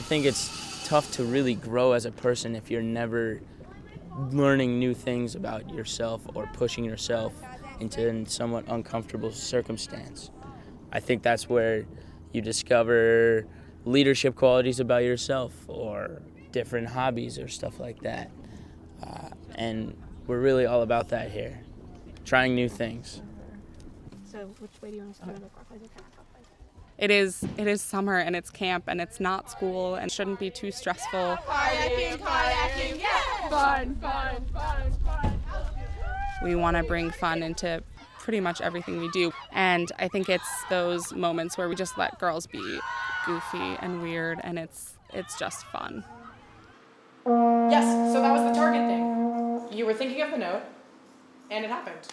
think it's tough to really grow as a person if you're never learning new things about yourself or pushing yourself into a somewhat uncomfortable circumstance. I think that's where you discover leadership qualities about yourself or different hobbies or stuff like that. And we're really all about that here, trying new things. So which way do you want us to go? Clockwise or counterclockwise? It is summer and it's camp and it's not school and shouldn't be too stressful. Kayaking, yeah! Fun. We want to bring fun into pretty much everything we do. And I think it's those moments where we just let girls be goofy and weird and it's just fun. Yes, so that was the target thing. You were thinking of the note, and it happened.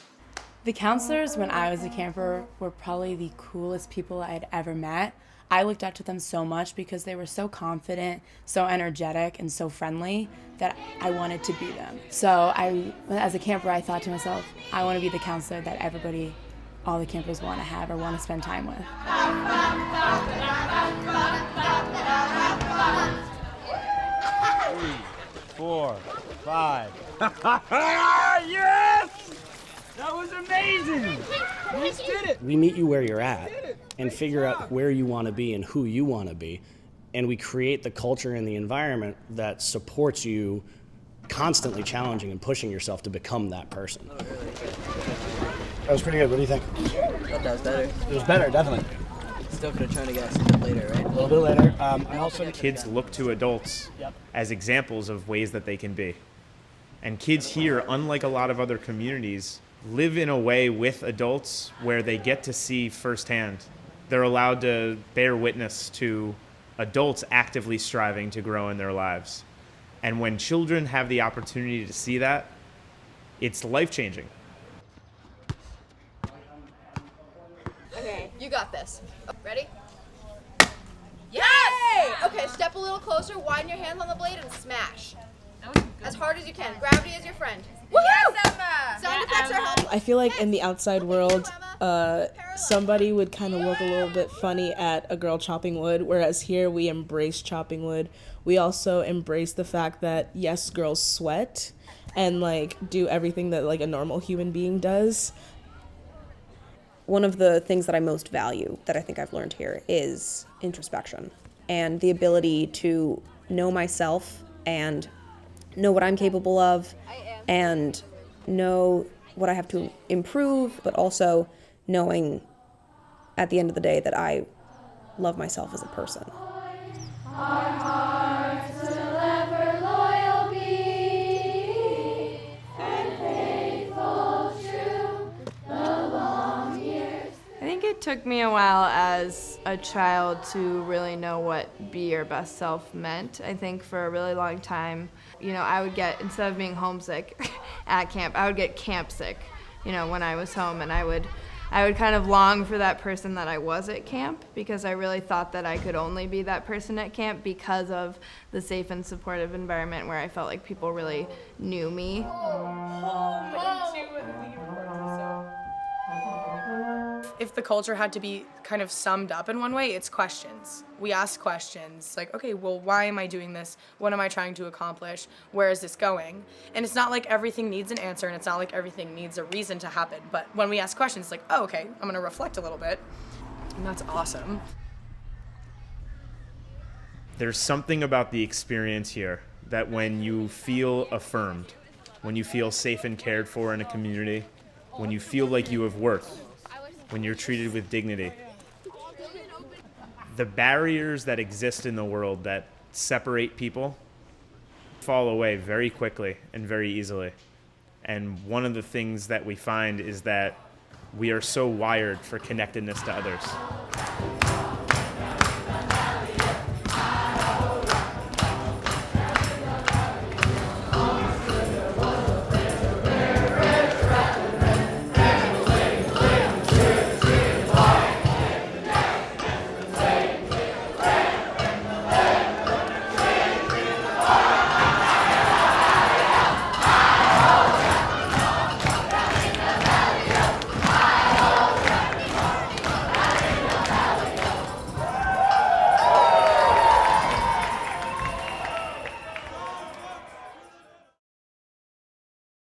The counselors when I was a camper were probably the coolest people I had ever met. I looked up to them so much because they were so confident, so energetic, and so friendly that I wanted to be them. So as a camper, I thought to myself, I want to be the counselor that everybody, all the campers want to have or want to spend time with. 3, 4, 5. Yes! That was amazing! We just did it! We meet you where you're at and figure out where you want to be and who you want to be. And we create the culture and the environment that supports you constantly challenging and pushing yourself to become that person. That was pretty good. What do you think? I thought that was better. It was better, definitely. Still could have tried to get us a bit later, right? A little bit later. I also kids look to adults as examples of ways that they can be. And kids here, unlike a lot of other communities, live in a way with adults where they get to see firsthand. They're allowed to bear witness to adults actively striving to grow in their lives. And when children have the opportunity to see that, it's life-changing. Okay, you got this. Ready? Yes! Okay, step a little closer, widen your hands on the blade, and smash. As hard as you can. Gravity is your friend. Woohoo! Yes, Emma! Sound effects are helpful. I feel like in the outside world, somebody would kind of look a little bit funny at a girl chopping wood, whereas here we embrace chopping wood. We also embrace the fact that, yes, girls sweat and, do everything that, a normal human being does. One of the things that I most value that I think I've learned here is introspection and the ability to know myself and know what I'm capable of and know what I have to improve, but also knowing at the end of the day that I love myself as a person. Our hearts will ever loyal be, and faithful true the long years. I think it took me a while as a child to really know what be your best self meant. I think for a really long time, I would get, instead of being homesick at camp, I would get camp sick, when I was home, and I would kind of long for that person that I was at camp because I really thought that I could only be that person at camp because of the safe and supportive environment where I felt like people really knew me. If the culture had to be kind of summed up in one way, it's questions. We ask questions like, okay, well, why am I doing this? What am I trying to accomplish? Where is this going? And it's not like everything needs an answer, and it's not like everything needs a reason to happen. But when we ask questions, it's like, oh, okay, I'm going to reflect a little bit. And that's awesome. There's something about the experience here that when you feel affirmed, when you feel safe and cared for in a community, when you feel like you have worth, when you're treated with dignity. The barriers that exist in the world that separate people fall away very quickly and very easily. And one of the things that we find is that we are so wired for connectedness to others.